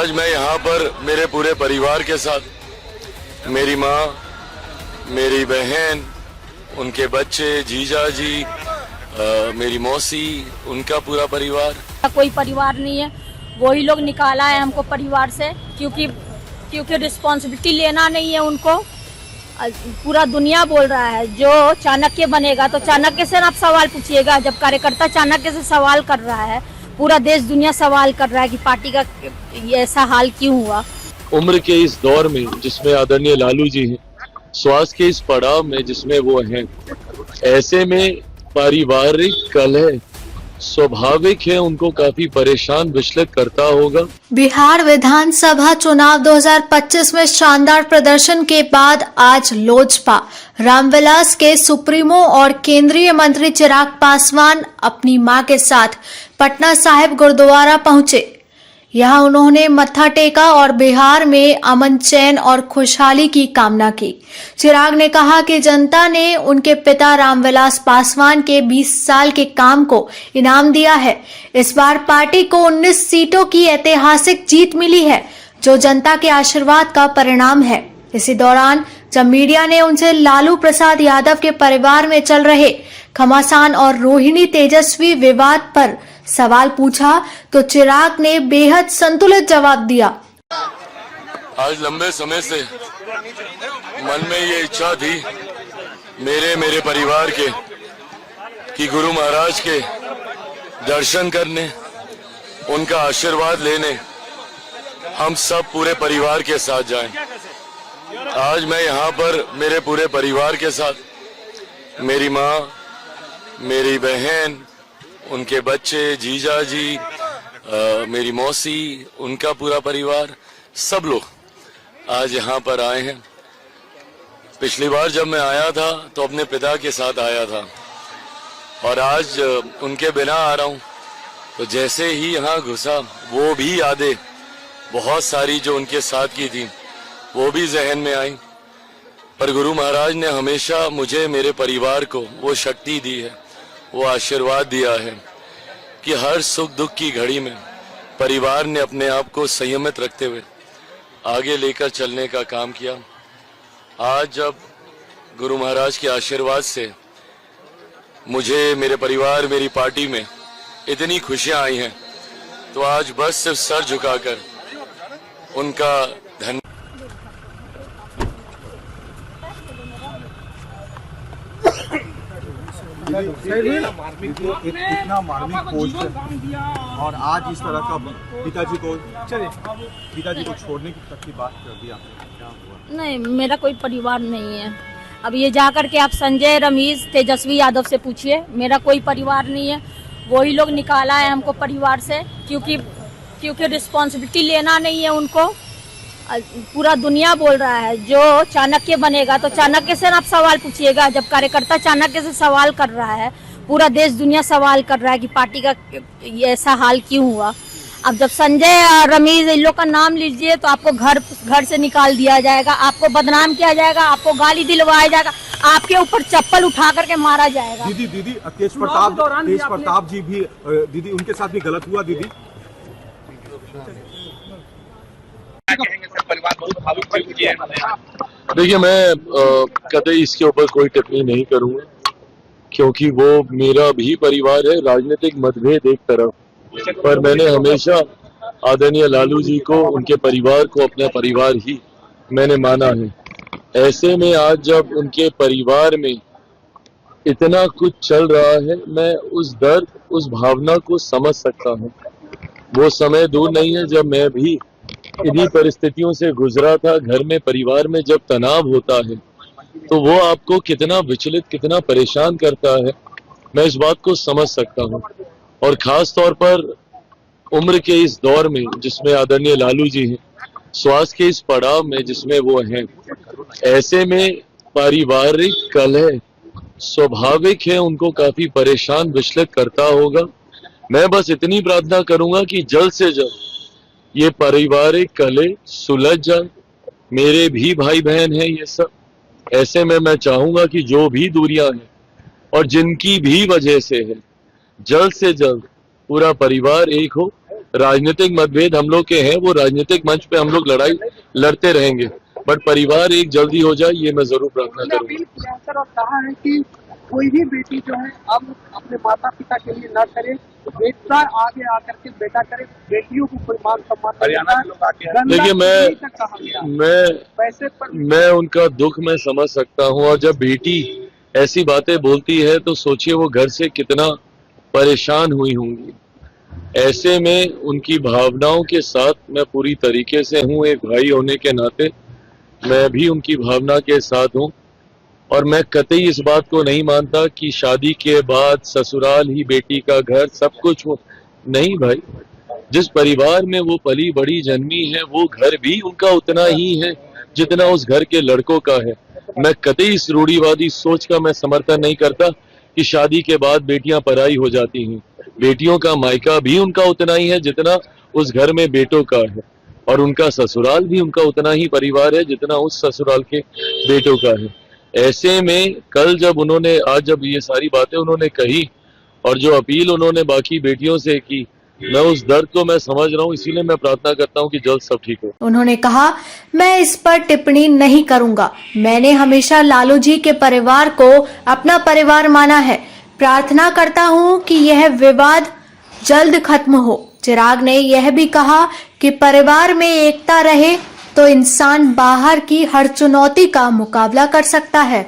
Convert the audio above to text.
आज मैं यहाँ पर मेरे पूरे परिवार के साथ, मेरी माँ, मेरी बहन, उनके बच्चे, जीजा जी, मेरी मौसी, उनका पूरा परिवार। कोई परिवार नहीं है, वही लोग निकाला है हमको परिवार से, क्योंकि रिस्पॉन्सिबिलिटी लेना नहीं है उनको। पूरा दुनिया बोल रहा है जो चाणक्य बनेगा तो चाणक्य से आप सवाल पूछिएगा। जब कार्यकर्ता चाणक्य से सवाल कर रहा है, पूरा देश दुनिया सवाल कर रहा है कि पार्टी का ऐसा हाल क्यों हुआ। उम्र के इस दौर में जिसमें आदरणीय लालू जी हैं, स्वास्थ्य के इस पड़ाव में जिसमें वो हैं, ऐसे में पारिवारिक कलह स्वाभाविक है उनको काफी परेशान विचलित करता होगा। बिहार विधानसभा चुनाव 2025 में शानदार प्रदर्शन के बाद आज लोजपा रामविलास के सुप्रीमो और केंद्रीय मंत्री चिराग पासवान अपनी मां के साथ पटना साहिब गुरुद्वारा पहुंचे। यहां उन्होंने मत्था टेका और बिहार में अमन, चैन और खुशहाली की कामना की। चिराग ने कहा कि जनता ने उनके पिता रामविलास पासवान के 20 साल के काम को इनाम दिया है। इस बार पार्टी को 19 सीटों की ऐतिहासिक जीत मिली है, जो जनता के आशीर्वाद का परिणाम है। इसी दौरान जब मीडिया ने उनसे लालू प्रसाद यादव के परिवार में चल रहे घमासान और रोहिणी तेजस्वी विवाद पर सवाल पूछा तो चिराग ने बेहद संतुलित जवाब दिया। आज लंबे समय से मन में ये इच्छा थी मेरे परिवार के कि गुरु महाराज के दर्शन करने, उनका आशीर्वाद लेने हम सब पूरे परिवार के साथ जाएं। आज मैं यहाँ पर मेरे पूरे परिवार के साथ, मेरी माँ, मेरी बहन, उनके बच्चे, जीजा जी, मेरी मौसी, उनका पूरा परिवार, सब लोग आज यहाँ पर आए हैं। पिछली बार जब मैं आया था तो अपने पिता के साथ आया था और आज उनके बिना आ रहा हूँ। तो जैसे ही यहाँ घुसा वो भी यादें बहुत सारी जो उनके साथ की थी वो भी जहन में आई। पर गुरु महाराज ने हमेशा मुझे, मेरे परिवार को वो शक्ति दी है, वो आशीर्वाद दिया है कि हर सुख दुख की घड़ी में परिवार ने अपने आप को संयमित रखते हुए आगे लेकर चलने का काम किया। आज जब गुरु महाराज के आशीर्वाद से मुझे, मेरे परिवार, मेरी पार्टी में इतनी खुशियां आई हैं, तो आज बस सिर्फ सर झुकाकर उनका धन्यवाद। इतना मार्मिक पोस्ट और आज इस तरह का पिताजी को छोड़ने की तक की बात कर दिया, क्या हुआ? नहीं, मेरा कोई परिवार नहीं है। अब ये जाकर के आप संजय, रमेश, तेजस्वी यादव से पूछिए, मेरा कोई परिवार नहीं है। वही लोग निकाला है हमको परिवार से, क्योंकि रिस्पॉन्सिबिलिटी लेना नहीं है उनको। पूरा दुनिया बोल रहा है जो चाणक्य बनेगा तो चाणक्य से आप सवाल पूछिएगा। जब कार्यकर्ता चाणक्य से सवाल कर रहा है, पूरा देश दुनिया सवाल कर रहा है कि पार्टी का ऐसा हाल क्यों हुआ। अब जब संजय और रमेश इन लोग का नाम लीजिए तो आपको घर से निकाल दिया जाएगा, आपको बदनाम किया जाएगा, आपको गाली दिलवाया जाएगा, आपके ऊपर चप्पल उठा करके मारा जाएगा। दीदी तेज प्रताप जी भी दीदी, उनके साथ भी गलत हुआ दीदी। देखिए, मैं कतई इसके ऊपर कोई टिप्पणी नहीं करूंगा, क्योंकि वो मेरा भी परिवार है। राजनीतिक मतभेद एक तरफ, पर मैंने हमेशा आदरणीय लालू जी को, उनके परिवार को अपना परिवार ही मैंने माना है। ऐसे में आज जब उनके परिवार में इतना कुछ चल रहा है, मैं उस दर्द, उस भावना को समझ सकता हूँ। वो समय दूर नहीं है जब मैं भी इन्हीं परिस्थितियों से गुजरा था। घर में, परिवार में जब तनाव होता है तो वो आपको कितना विचलित, कितना परेशान करता है, मैं इस बात को समझ सकता हूँ। और खास तौर पर उम्र के इस दौर में जिसमें आदरणीय लालू जी हैं, स्वास्थ्य के इस पड़ाव में जिसमें वो हैं, ऐसे में पारिवारिक कलह स्वाभाविक है उनको काफी परेशान विचलित करता होगा। मैं बस इतनी प्रार्थना करूंगा कि जल्द से जल्द ये पारिवारिक कलह सुलझ जाए। मेरे भी भाई बहन हैं ये सब। ऐसे में मैं चाहूंगा कि जो भी दूरियां हैं और जिनकी भी वजह से है, जल्द से जल्द पूरा परिवार एक हो राजनीतिक मतभेद हम लोग के हैं, वो राजनीतिक मंच पे हम लोग लड़ाई लड़ते रहेंगे, बट परिवार एक जल्दी हो जाए ये मैं जरूर प्रार्थना करूंगा। अपील किया है सर और कहा है कि कोई भी बेटी जो है अब अपने माता पिता के लिए न करे, बेटा आगे आकर के बेटा करे, बेटियों को कोई मान सम्मान हरियाणा के लोग आके देखिए मैं उनका दुख मैं समझ सकता हूँ, और जब बेटी ऐसी बातें बोलती है तो सोचिए वो घर से कितना परेशान हुई होंगी। ऐसे में उनकी भावनाओं के साथ मैं पूरी तरीके से हूँ, एक भाई होने के नाते मैं भी उनकी भावना के साथ हूँ, और मैं कतई इस बात को नहीं मानता कि शादी के बाद ससुराल ही बेटी का घर सब कुछ हो। नहीं भाई, जिस परिवार में वो पली बड़ी जन्मी है वो घर भी उनका उतना ही है जितना उस घर के लड़कों का है। मैं कतई इस रूढ़िवादी सोच का मैं समर्थन नहीं करता कि शादी के बाद बेटियां पराई हो जाती हैं। बेटियों का मायका भी उनका उतना ही है जितना उस घर में बेटों का है, और उनका ससुराल भी उनका उतना ही परिवार है जितना उस ससुराल के बेटों का है। ऐसे में कल जब उन्होंने, आज जब ये सारी बातें उन्होंने कही और जो अपील उन्होंने बाकी बेटियों से की, मैं उस दर्द को मैं समझ रहा हूँ, इसीलिए मैं प्रार्थना करता हूँ कि जल्द सब ठीक हो। उन्होंने कहा, मैं इस पर टिप्पणी नहीं करूंगा। मैंने हमेशा लालू जी के परिवार को अपना परिवार माना है। प्रार्थना करता हूं कि यह विवाद जल्द खत्म हो। चिराग ने यह भी कहा कि परिवार में एकता रहे तो इंसान बाहर की हर चुनौती का मुकाबला कर सकता है।